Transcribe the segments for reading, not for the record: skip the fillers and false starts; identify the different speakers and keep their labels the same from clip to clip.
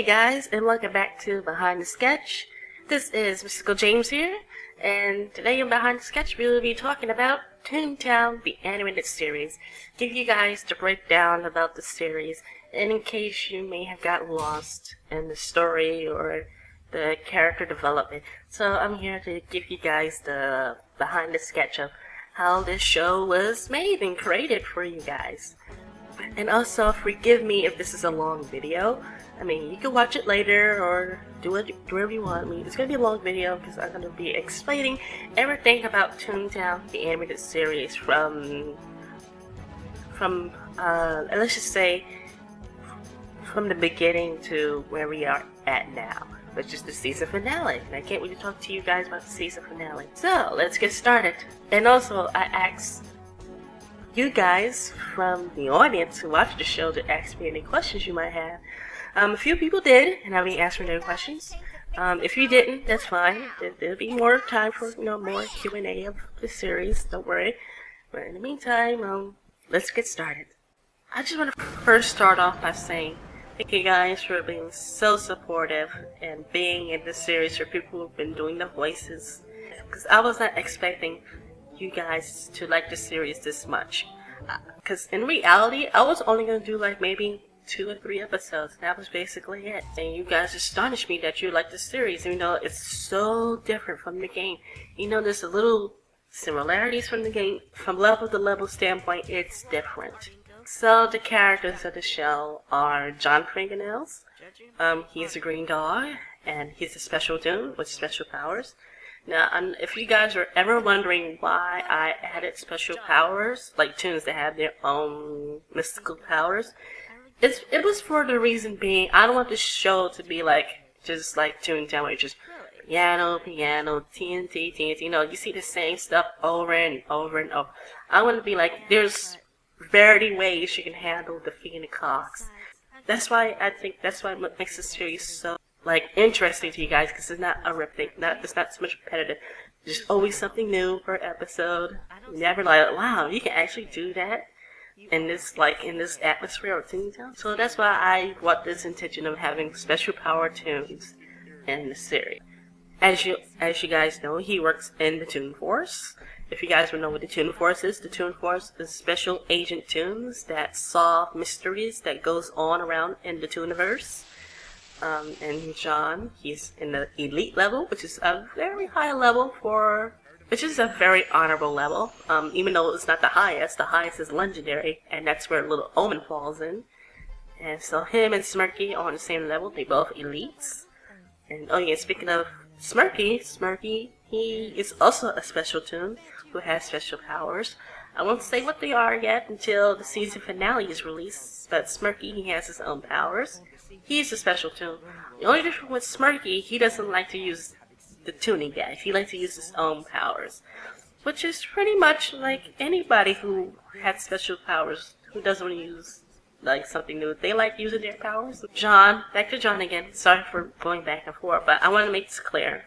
Speaker 1: Hey guys, and welcome back to Behind the Sketch. This is Mystical James here, and today in Behind the Sketch we will be talking about Toontown, the animated series. Give you guys the breakdown about the series, and in case you may have gotten lost in the story or the character development. So I'm here to give you guys the Behind the Sketch of how this show was made and created for you guys. And also, forgive me if this is a long video. I mean, you can watch it later or do it wherever you want. I mean, it's going to be a long video because I'm going to be explaining everything about Toontown, the animated series from let's just say, from the beginning to where we are at now, which is the season finale. And I can't wait to talk to you guys about the season finale. So, let's get started. And also, I asked you guys from the audience who watched the show to ask me any questions you might have. A few people did, and I'll be answering their questions. If you didn't, that's fine. There'll be more time for more Q&A of the series. Don't worry. But in the meantime, let's get started. I just want to first start off by saying thank you guys for being so supportive and being in the series for people who've been doing the voices. Because I was not expecting you guys to like the series this much. Because in reality, I was only going to do like maybe 2 or 3 episodes. That was basically it. And you guys astonished me that you like the series, even though it's so different from the game. You know, there's a little similarities from the game. From level to level standpoint, it's different. So the characters of the show are John Fingernails. He's a green dog, and he's a special toon with special powers. Now, if you guys are ever wondering why I added special powers, like toons that have their own mystical powers, it was for the reason being, I don't want the show to be like, just like Toontown, where it's just piano, piano, TNT, TNT. You know, you see the same stuff over and over and over. I want to be like, there's variety ways you can handle defeating the cogs. That's why what makes the series so interesting to you guys, because it's not a repeat, it's not so much repetitive. There's always something new per episode. You never like, wow, you can actually do that in this atmosphere of Toontown. So that's why I want this intention of having special power toons in the series. As you guys know, he works in the Toon Force. If you guys would know what the Toon Force is special agent toons that solve mysteries that goes on around in the Tooniverse. And John, he's in the elite level, which is a very high level which is a very honorable level. Even though it's not the highest is legendary, and that's where Little Omen falls in. And so him and Smirky are on the same level. They both elites. And oh yeah, speaking of Smirky, he is also a special toon who has special powers. I won't say what they are yet until the season finale is released, but Smirky, he has his own powers. He's a special toon. The only difference with Smirky, he doesn't like to use the tuning guys. He likes to use his own powers, which is pretty much like anybody who has special powers who doesn't want to use something new. They like using their powers. John, back to John again. Sorry for going back and forth, but I want to make this clear.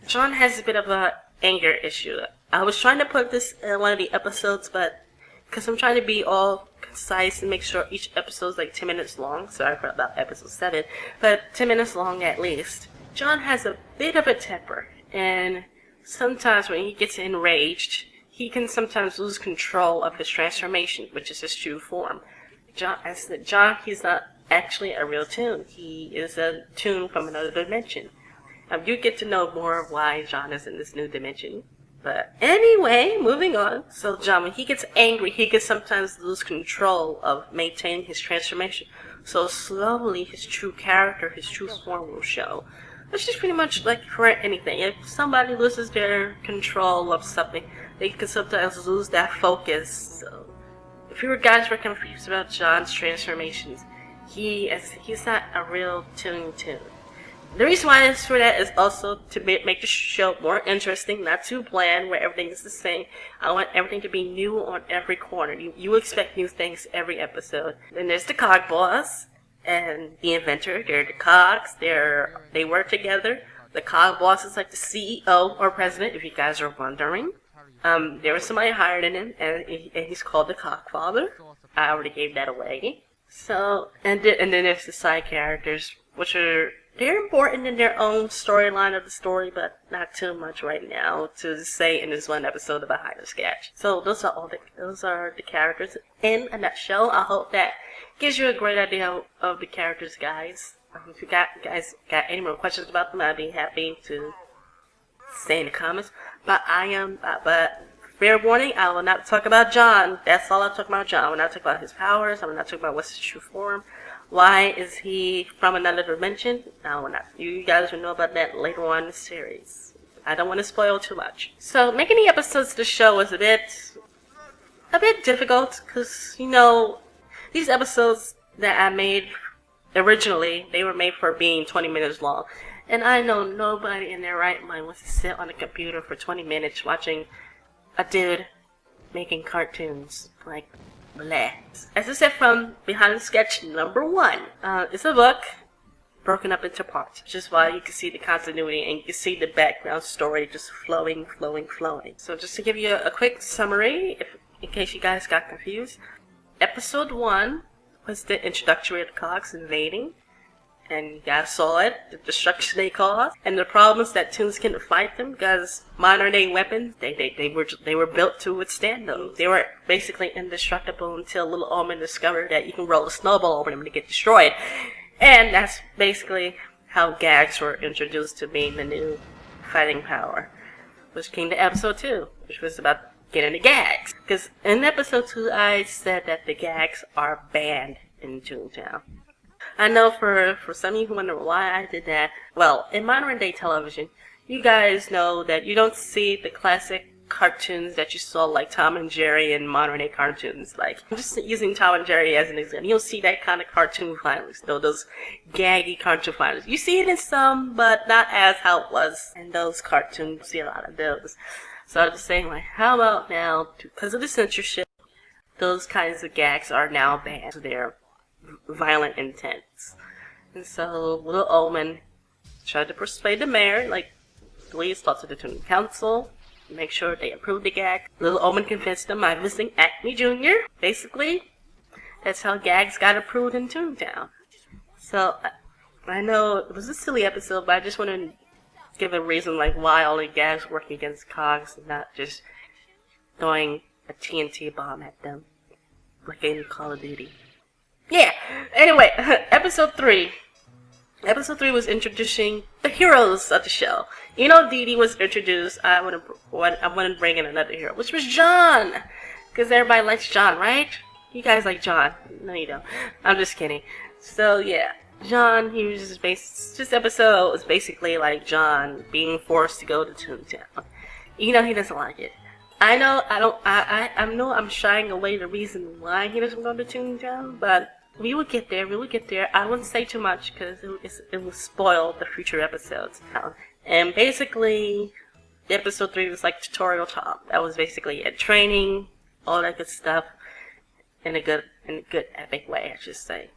Speaker 1: John has a bit of a anger issue. I was trying to put this in one of the episodes, but because I'm trying to be all concise and make sure each episode is like 10 minutes long. Sorry for about episode 7, but 10 minutes long at least. John has a bit of a temper, and sometimes when he gets enraged, he can sometimes lose control of his transformation, which is his true form. John, he's not actually a real toon. He is a toon from another dimension. You get to know more of why John is in this new dimension. But anyway, moving on. So John, when he gets angry, he can sometimes lose control of maintaining his transformation. So slowly, his true character, his true form will show. Which is pretty much like for anything. If somebody loses their control of something, they can sometimes lose that focus. So if you guys were confused about John's transformations, he's not a real toon. The reason why it's for that is also to make the show more interesting, not too bland where everything is the same. I want everything to be new on every corner. You expect new things every episode. Then there's the cog boss and the inventor. They're the cogs. They work together. The cog boss is like the CEO or president, if you guys are wondering. There was somebody higher than him, and he's called the Cogfather. I already gave that away. So, and then there's the side characters, which they're important in their own storyline of the story, but not too much right now to say in this one episode of Behind the Sketch. So those are the characters in a nutshell. I hope that gives you a great idea of the characters, guys. If you guys got any more questions about them, I'd be happy to say in the comments. But fair warning, I will not talk about John. That's all I'll talk about John. I will not talk about his powers. I will not talk about what's his true form. Why is he from another dimension? I will not. You guys will know about that later on in the series. I don't want to spoil too much. So making the episodes of the show was a bit difficult because, you know, these episodes that I made originally, they were made for being 20 minutes long. And I know nobody in their right mind wants to sit on a computer for 20 minutes watching a dude making cartoons. Like, bleh. As I said from Behind the Sketch #1, it's a book broken up into parts, which is why you can see the continuity and you can see the background story just flowing. So just to give you a quick summary, in case you guys got confused, episode 1 was the introductory of the Cogs invading. And you guys saw it, the destruction they caused, and the problems that Toons couldn't fight them because modern day weapons, they were built to withstand those. They were basically indestructible until Little Omen discovered that you can roll a snowball over them to get destroyed. And that's basically how gags were introduced to being the new fighting power, which came to episode 2, which was about getting the gags. Because in episode 2, I said that the gags are banned in Toontown. I know for some of you who wonder why I did that, well, in modern day television, you guys know that you don't see the classic cartoons that you saw like Tom and Jerry and modern day cartoons. Like, I'm just using Tom and Jerry as an example. You don't see that kind of cartoon violence, those gaggy cartoon violence. You see it in some, but not as how it was in those cartoons. You see a lot of those. So I'm just saying, like, how about now, because of the censorship, those kinds of gags are now banned. So they're violent intents. And so Little Omen tried to persuade the mayor, like Louise talked to the Toon Council, make sure they approve the gag. Little Omen convinced them by visiting Acme Jr. Basically, that's how gags got approved in Toontown. So I know it was a silly episode, but I just want to give a reason like why all the gags work against Cogs and not just throwing a TNT bomb at them like in Call of Duty. Yeah, anyway, episode 3. Episode 3 was introducing the heroes of the show. You know, Dee Dee was introduced. I want to bring in another hero, which was John. Because everybody likes John, right? You guys like John. No, you don't. I'm just kidding. So, yeah. John, he was just this episode was basically like John being forced to go to Toontown. You know, he doesn't like it. I know I'm shying away the reason why he doesn't go to Toontown, but we will get there. I wouldn't say too much because it will spoil the future episodes. And basically, episode 3 was like tutorial time. That was basically it. Training, all that good stuff, in a good epic way, I should say.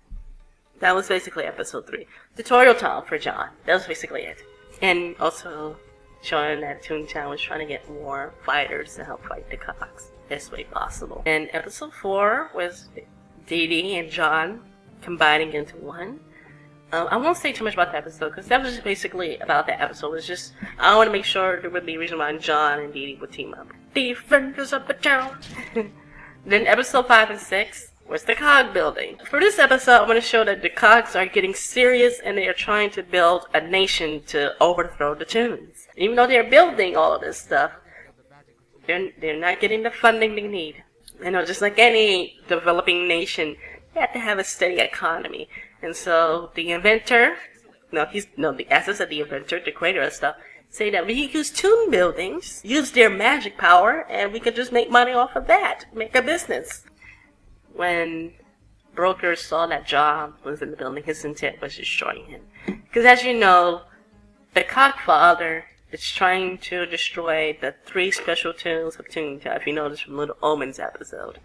Speaker 1: That was basically episode 3. Tutorial time for John. That was basically it. And also showing that Toontown was trying to get more fighters to help fight the Cogs best way possible. And episode 4 was Dee Dee and John combining into one. I won't say too much about the episode because that was just basically about the episode. It was just, I want to make sure there would be a reason why John and Dee Dee would team up. Defenders of the town. Then episode 5 and 6 was the Cog building. For this episode, I want to show that the Cogs are getting serious and they are trying to build a nation to overthrow the Toons. Even though they're building all of this stuff, they're not getting the funding they need. You know, just like any developing nation, you have to have a steady economy. And so the inventor, as I said, the inventor, the creator of stuff, say that we can use Toon buildings, use their magic power, and we could just make money off of that, make a business. When brokers saw that John was in the building, his intent was destroying him. Because as you know, the Cogfather is trying to destroy the 3 special Toons of Toontown, if you notice from Little Omen's episode.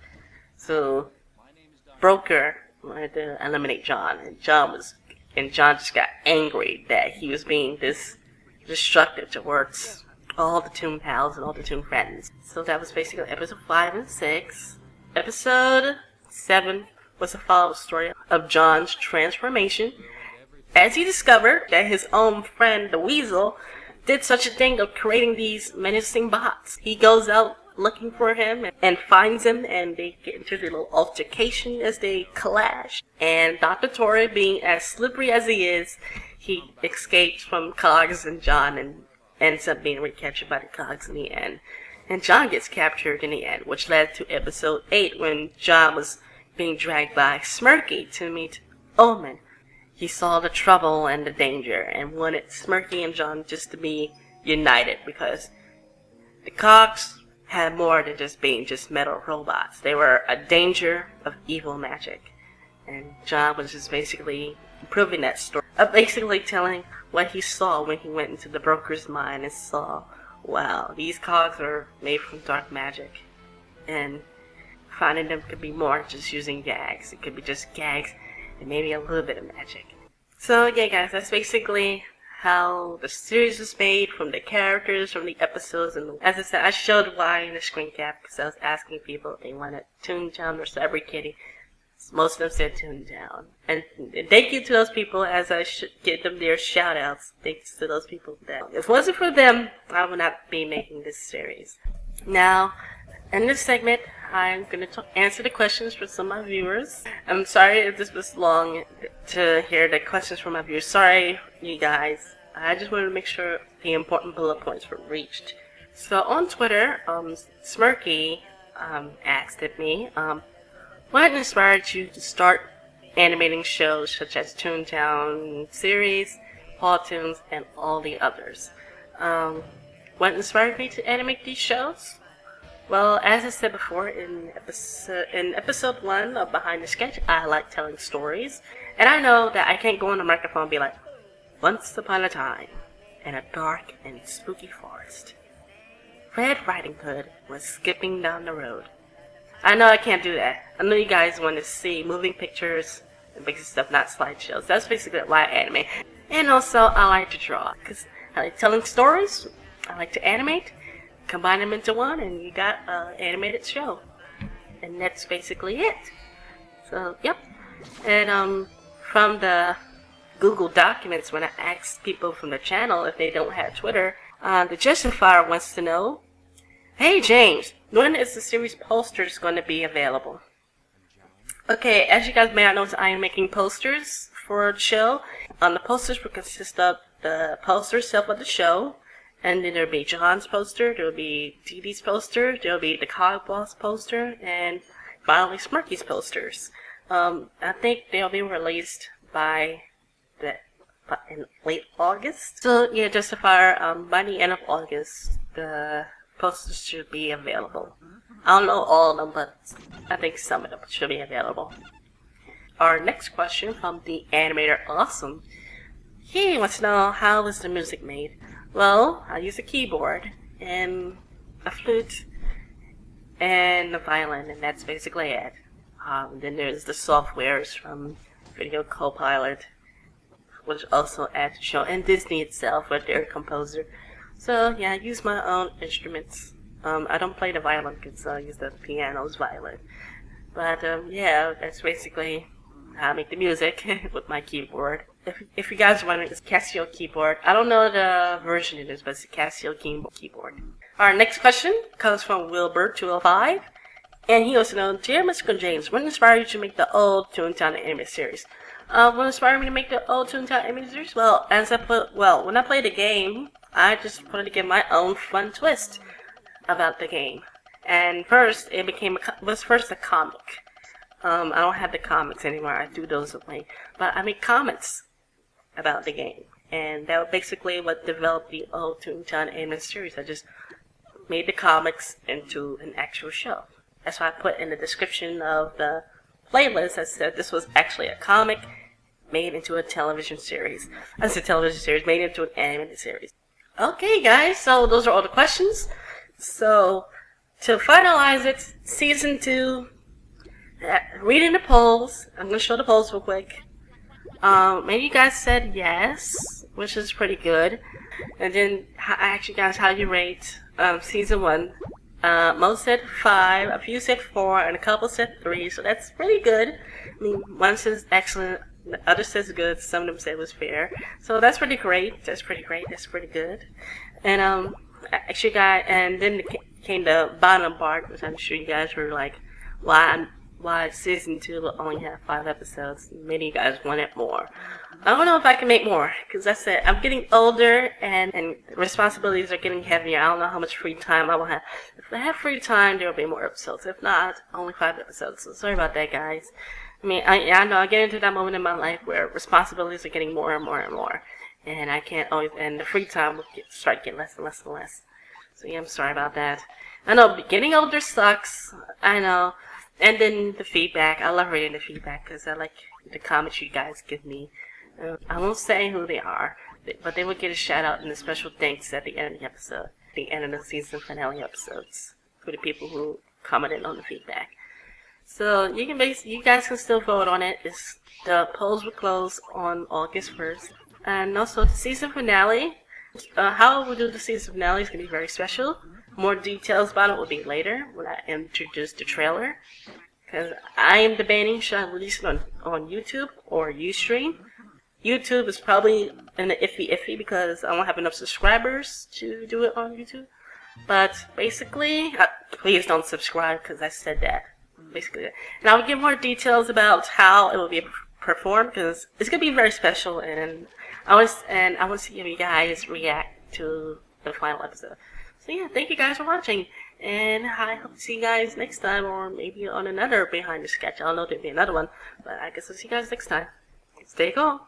Speaker 1: So, broker wanted to eliminate John, and John just got angry that he was being this destructive towards all the Toon pals and all the Toon friends. So that was basically episode 5 and 6. Episode 7 was to follow the story of John's transformation as he discovered that his own friend, the Weasel, did such a thing of creating these menacing bots. He goes out looking for him and finds him, and they get into their little altercation as they clash. And Dr. Torre, being as slippery as he is, he escapes from Cogs and John and ends up being recaptured by the Cogs in the end. And John gets captured in the end, which led to episode 8 when John was being dragged by Smirky to meet Omen. He saw the trouble and the danger and wanted Smirky and John just to be united because the Cogs had more than just being just metal robots. They were a danger of evil magic. And John was just basically proving that story. Basically telling what he saw when he went into the broker's mind and saw, wow, these Cogs are made from dark magic. And finding them could be more than just using gags. It could be just gags and maybe a little bit of magic. So yeah guys, that's basically how the series was made, from the characters, from the episodes, and as I said, I showed why in the screen cap because I was asking people if they wanted Toontown or Every Kitty. Most of them said Toontown. And thank you to those people as I should give them their shout outs. Thanks to those people that if it wasn't for them, I would not be making this series. Now, in this segment, I'm going to answer the questions for some of my viewers. I'm sorry if this was long to hear the questions from my viewers. Sorry, you guys. I just wanted to make sure the important bullet points were reached. So on Twitter, Smirky asked at me, what inspired you to start animating shows such as Toontown series, Paw Toons, and all the others? What inspired me to animate these shows? Well, as I said before, in episode 1 of Behind the Sketch, I like telling stories. And I know that I can't go on the microphone and be like, once upon a time, in a dark and spooky forest, Red Riding Hood was skipping down the road. I know I can't do that. I know you guys want to see moving pictures and basic stuff, not slideshows. That's basically why I animate. And also, I like to draw, because I like telling stories, I like to animate, combine them into one, and you got an animated show. And that's basically it. So, yep. And from the Google Documents, when I asked people from the channel if they don't have Twitter, the Justifire wants to know, hey James, when is the series posters going to be available? Okay, as you guys may not know, I am making posters for the show. The posters will consist of the poster itself of the show, and then there'll be John's poster, there'll be Dee Dee's poster, there'll be the Cog Boss poster, and finally Smirky's posters. I think they'll be released by in late August. So yeah, Justifire, by the end of August, the posters should be available. I don't know all of them, but I think some of them should be available. Our next question from TheAnimatorAwesome. He wants to know, how is the music made? Well, I use a keyboard and a flute and a violin, and that's basically it. Then there's the softwares from Video Copilot, which also adds to the show, and Disney itself with their composer. So yeah, I use my own instruments. I don't play the violin because I use the piano's violin. But yeah, that's basically how I make the music with my keyboard. If you guys are wondering, it's Casio keyboard. I don't know the version it is, but it's a Casio keyboard. Our next question comes from Wilbur205. And he wants to know, dear Mr. James, what inspired you to make the old Toontown animated series? What inspired me to make the old Toontown animated series? Well, when I played the game, I just wanted to give my own fun twist about the game. And first, it was first a comic. I don't have the comics anymore. I do those away. But I made comments about the game. And that was basically what developed the old Toontown animated series. I just made the comics into an actual show. That's why I put in the description of the playlist, I said this was actually a comic made into a television series. That's a television series made into an animated series. Okay guys, so those are all the questions. So, to finalize it, Season 2, reading the polls. I'm going to show the polls real quick. Maybe you guys said yes, which is pretty good. And then I asked you guys how you rate Season 1 Most said 5, a few said 4, and a couple said 3, so that's pretty good. I mean, one says excellent, the other says good, some of them said it was fair. So that's pretty great, that's pretty good. And, actually and then came the bottom part, which I'm sure you guys were like, why season 2 will only have 5 episodes. Many of you guys wanted more. I don't know if I can make more, because I said I'm getting older and responsibilities are getting heavier. I don't know how much free time I will have. If I have free time, there will be more episodes. If not, only 5 episodes. So sorry about that, guys. I mean, I know I get into that moment in my life where responsibilities are getting more and more and more, and I can't always, and the free time will start getting less and less and less. So yeah, I'm sorry about that. I know getting older sucks. I know. And then the feedback. I love reading the feedback because I like the comments you guys give me. I won't say who they are, but they will get a shout out and a special thanks at the end of the episode, the end of the season finale episodes, for the people who commented on the feedback. So you guys can still vote on it. The polls will close on August 1st, and also the season finale. How we'll do the season finale is going to be very special. More details about it will be later when I introduce the trailer. Because I am debating, should I release it on YouTube or Ustream? YouTube is probably an iffy because I won't have enough subscribers to do it on YouTube. But basically, please don't subscribe because I said that. Basically, and I will give more details about how it will be performed because it's going to be very special, and I want to see you guys react to the final episode. So yeah, thank you guys for watching, and I hope to see you guys next time, or maybe on another behind the sketch. I don't know if there'll be another one, but I guess I'll see you guys next time. Stay cool.